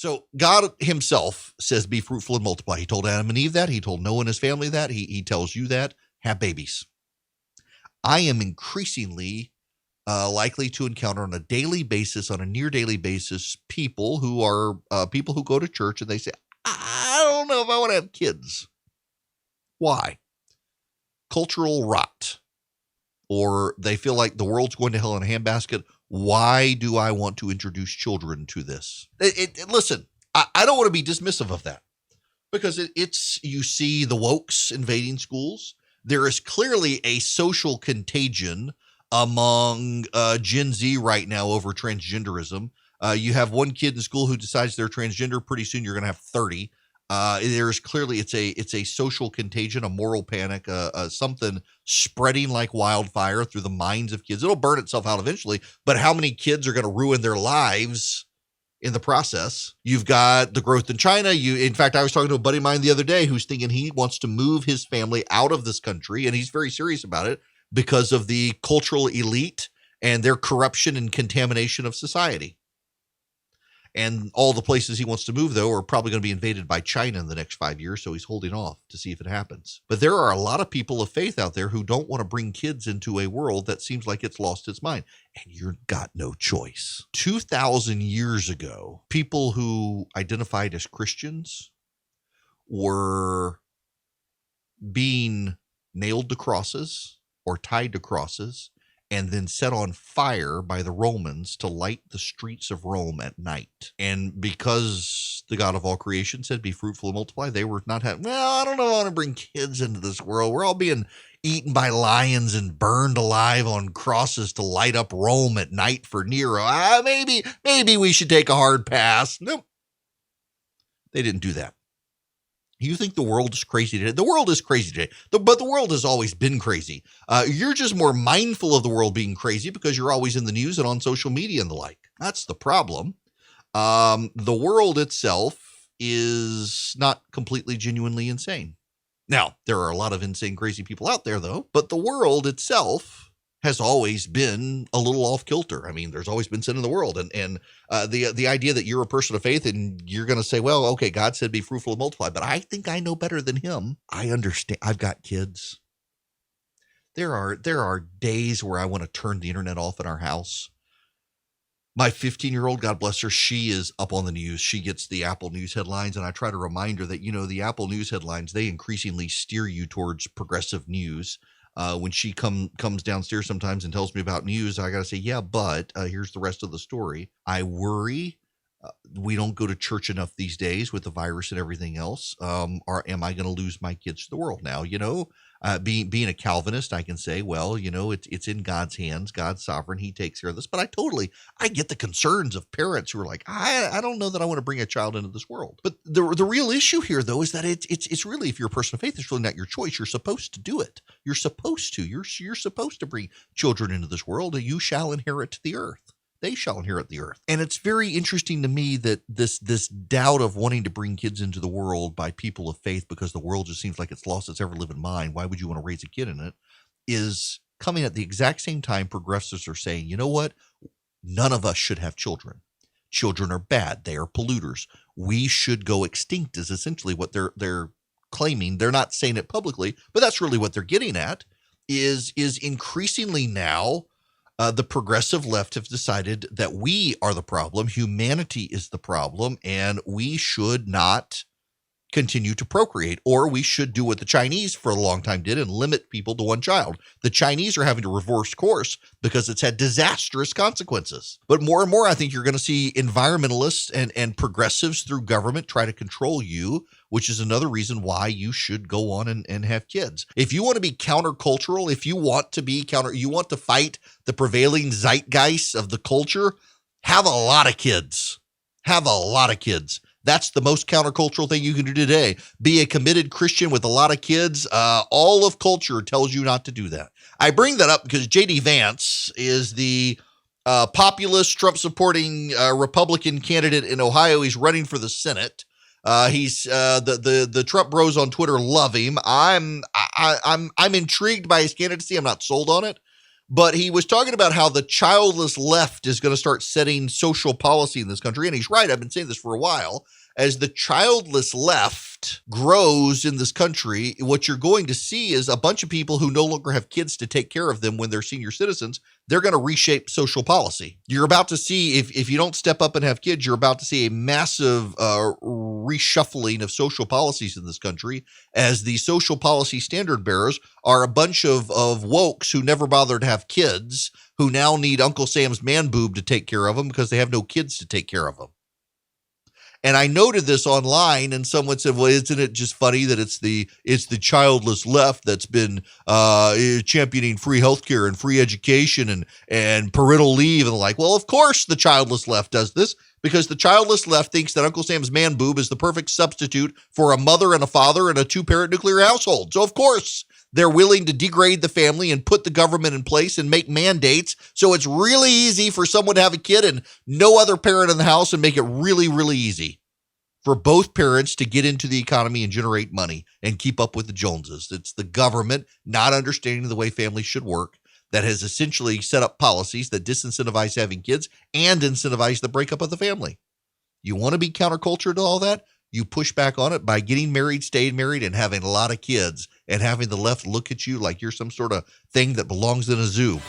So God himself says, be fruitful and multiply. He told Adam and Eve that. He told Noah and his family that. He tells you that. Have babies. I am increasingly likely to encounter on a daily basis, on a near daily basis, people who are people who go to church and they say, I don't know if I want to have kids. Why? Cultural rot. Or they feel like the world's going to hell in a handbasket. Why do I want to introduce children to this? Listen, I don't want to be dismissive of that because it's you see the wokes invading schools. There is clearly a social contagion among Gen Z right now over transgenderism. You have one kid in school who decides they're transgender. Pretty soon you're going to have 30. There's clearly it's a social contagion, a moral panic, something spreading like wildfire through the minds of kids. It'll burn itself out eventually, but how many kids are going to ruin their lives in the process? You've got the growth in China. In fact, I was talking to a buddy of mine the other day who's thinking he wants to move his family out of this country, and he's very serious about it because of the cultural elite and their corruption and contamination of society. And all the places he wants to move, though, are probably going to be invaded by China in the next 5 years, so he's holding off to see if it happens. But there are a lot of people of faith out there who don't want to bring kids into a world that seems like it's lost its mind. And you've got no choice. 2,000 years ago, people who identified as Christians were being nailed to crosses or tied to crosses and then set on fire by the Romans to light the streets of Rome at night. And because the God of all creation said, be fruitful and multiply, they were not having, well, I don't know, I want to bring kids into this world. We're all being eaten by lions and burned alive on crosses to light up Rome at night for Nero. Maybe we should take a hard pass. Nope. They didn't do that. You think the world is crazy today? The world is crazy today, but the world has always been crazy. You're just more mindful of the world being crazy because you're always in the news and on social media and the like. That's the problem. The world itself is not completely genuinely insane. Now, there are a lot of insane, crazy people out there, though, but the world itself has always been a little off kilter. I mean, there's always been sin in the world. And the idea that you're a person of faith and you're going to say, well, okay, God said be fruitful and multiply, but I think I know better than him. I understand. I've got kids. There are days where I want to turn the internet off in our house. My 15-year-old, God bless her, she is up on the news. She gets the Apple News headlines, and I try to remind her that, the Apple News headlines, they increasingly steer you towards progressive news. When she comes downstairs sometimes and tells me about news, I got to say, yeah, but here's the rest of the story. I worry we don't go to church enough these days with the virus and everything else. Am I going to lose my kids to the world now? Being a Calvinist, I can say, well, it's in God's hands. God's sovereign. He takes care of this. But I get the concerns of parents who are like, I don't know that I want to bring a child into this world. But the real issue here, though, is that it's really, if you're a person of faith, it's really not your choice. You're supposed to do it. You're supposed to. You're supposed to bring children into this world. You shall inherit the earth. They shall inherit the earth. And it's very interesting to me that this doubt of wanting to bring kids into the world by people of faith because the world just seems like it's lost its ever-living mind. Why would you want to raise a kid in it? Is coming at the exact same time progressives are saying, you know what? None of us should have children. Children are bad. They are polluters. We should go extinct is essentially what they're claiming. They're not saying it publicly, but that's really what they're getting at is increasingly now the progressive left have decided that we are the problem, humanity is the problem, and we should not continue to procreate, or we should do what the Chinese for a long time did and limit people to one child. The Chinese are having to reverse course because it's had disastrous consequences. But more and more, I think you're going to see environmentalists and progressives through government try to control you, which is another reason why you should go on and have kids. If you want to be countercultural, if you want to be you want to fight the prevailing zeitgeist of the culture, have a lot of kids. Have a lot of kids. That's the most countercultural thing you can do today. Be a committed Christian with a lot of kids. All of culture tells you not to do that. I bring that up because J.D. Vance is the populist, Trump-supporting Republican candidate in Ohio. He's running for the Senate. He's the Trump bros on Twitter love him. I'm intrigued by his candidacy. I'm not sold on it, But he was talking about how the childless left is going to start setting social policy in this country. And he's right. I've been saying this for a while. As the childless left grows in this country, what you're going to see is a bunch of people who no longer have kids to take care of them when they're senior citizens. They're going to reshape social policy. You're about to see, if you don't step up and have kids, you're about to see a massive reshuffling of social policies in this country, as the social policy standard bearers are a bunch of wokes who never bothered to have kids, who now need Uncle Sam's man boob to take care of them because they have no kids to take care of them. And I noted this online, and someone said, well, isn't it just funny that it's the childless left that's been championing free healthcare and free education and parental leave? And like, well, of course the childless left does this, because the childless left thinks that Uncle Sam's man boob is the perfect substitute for a mother and a father in a two-parent nuclear household. So, of course, they're willing to degrade the family and put the government in place and make mandates so it's really easy for someone to have a kid and no other parent in the house, and make it really, really easy for both parents to get into the economy and generate money and keep up with the Joneses. It's the government not understanding the way families should work that has essentially set up policies that disincentivize having kids and incentivize the breakup of the family. You want to be counterculture to all that? You push back on it by getting married, staying married, and having a lot of kids, and having the left look at you like you're some sort of thing that belongs in a zoo.